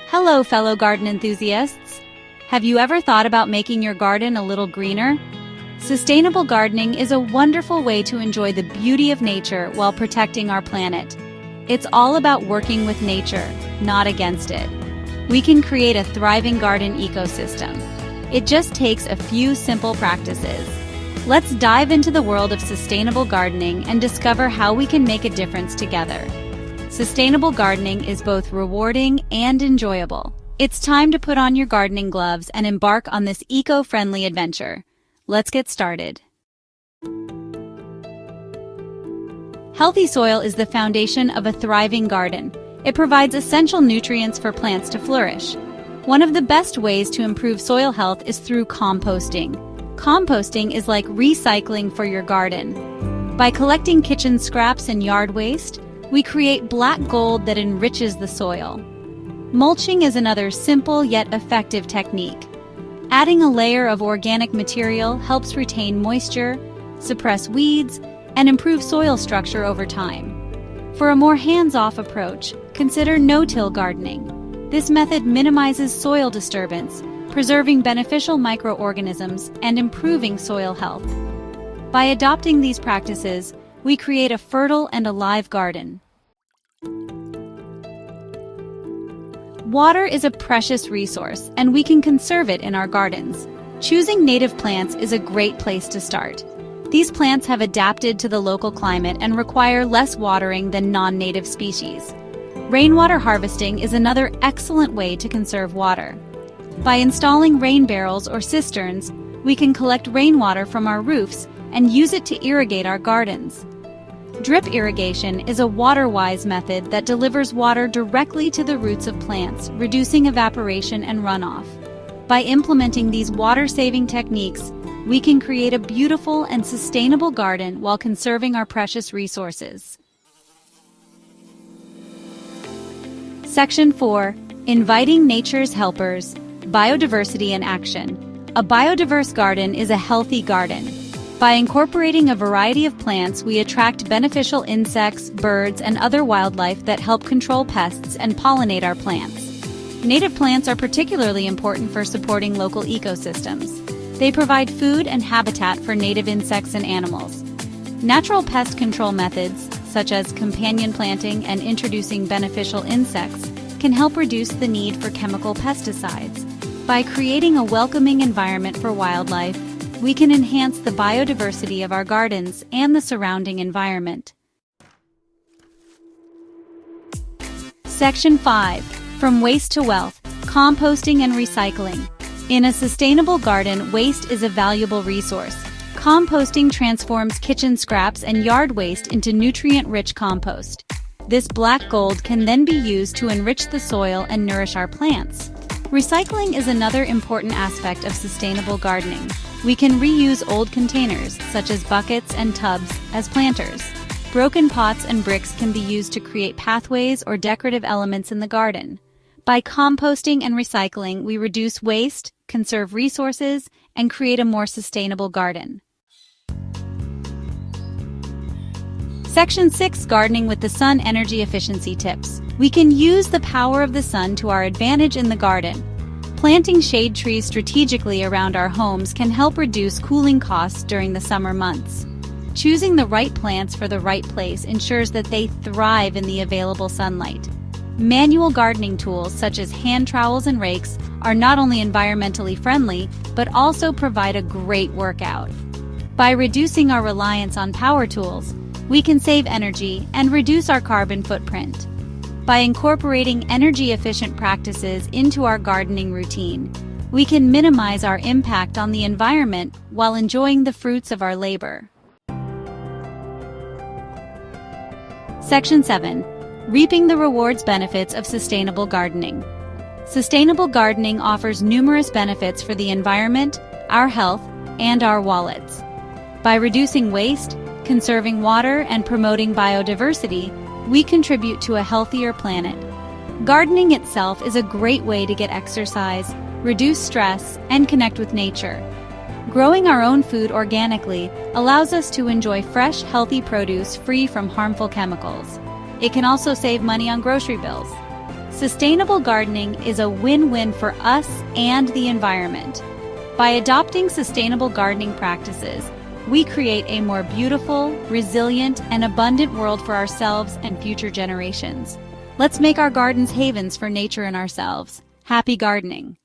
Hello, fellow garden enthusiasts. Have you ever thought about making your garden a little greener? Sustainable gardening is a wonderful way to enjoy the beauty of nature while protecting our planet. It's all about working with nature, not against it. We can create a thriving garden ecosystem. It just takes a few simple practices. Let's dive into the world of sustainable gardening and discover how we can make a difference together. Sustainable gardening is both rewarding and enjoyable. It's time to put on your gardening gloves and embark on this eco-friendly adventure. Let's get started. Healthy soil is the foundation of a thriving garden. It provides essential nutrients for plants to flourish. One of the best ways to improve soil health is through composting. Composting is like recycling for your garden. By collecting kitchen scraps and yard waste, we create black gold that enriches the soil. Mulching is another simple yet effective technique. Adding a layer of organic material helps retain moisture, suppress weeds, and improve soil structure over time. For a more hands-off approach, consider no-till gardening. This method minimizes soil disturbance, preserving beneficial microorganisms and improving soil health. By adopting these practices, we create a fertile and alive garden. Water is a precious resource, and we can conserve it in our gardens. Choosing native plants is a great place to start. These plants have adapted to the local climate and require less watering than non-native species. Rainwater harvesting is another excellent way to conserve water. By installing rain barrels or cisterns, we can collect rainwater from our roofs and use it to irrigate our gardens. Drip irrigation is a water-wise method that delivers water directly to the roots of plants, reducing evaporation and runoff. By implementing these water-saving techniques, we can create a beautiful and sustainable garden while conserving our precious resources. Section 4. Inviting nature's helpers, biodiversity in action. A biodiverse garden is a healthy garden. By incorporating a variety of plants, we attract beneficial insects, birds, and other wildlife that help control pests and pollinate our plants. Native plants are particularly important for supporting local ecosystems. They provide food and habitat for native insects and animals. Natural pest control methods, such as companion planting and introducing beneficial insects, can help reduce the need for chemical pesticides. By creating a welcoming environment for wildlife, we can enhance the biodiversity of our gardens and the surrounding environment. Section 5. From waste to wealth, composting and recycling. In a sustainable garden, waste is a valuable resource. Composting transforms kitchen scraps and yard waste into nutrient-rich compost. This black gold can then be used to enrich the soil and nourish our plants. Recycling is another important aspect of sustainable gardening. We can reuse old containers, such as buckets and tubs, as planters. Broken pots and bricks can be used to create pathways or decorative elements in the garden. By composting and recycling, we reduce waste, conserve resources, and create a more sustainable garden. Section 6. Gardening with the Sun Energy Efficiency Tips. We can use the power of the sun to our advantage in the garden. Planting shade trees strategically around our homes can help reduce cooling costs during the summer months. Choosing the right plants for the right place ensures that they thrive in the available sunlight. Manual gardening tools such as hand trowels and rakes are not only environmentally friendly, but also provide a great workout. By reducing our reliance on power tools, we can save energy and reduce our carbon footprint. By incorporating energy-efficient practices into our gardening routine, we can minimize our impact on the environment while enjoying the fruits of our labor. Section 7. Reaping the rewards benefits of sustainable gardening. Sustainable gardening offers numerous benefits for the environment, our health, and our wallets. By reducing waste, conserving water, and promoting biodiversity, we contribute to a healthier planet. Gardening itself is a great way to get exercise, reduce stress, and connect with nature. Growing our own food organically allows us to enjoy fresh, healthy produce free from harmful chemicals. It can also save money on grocery bills. Sustainable gardening is a win-win for us and the environment. By adopting sustainable gardening practices, we create a more beautiful, resilient, and abundant world for ourselves and future generations. Let's make our gardens havens for nature and ourselves. Happy gardening!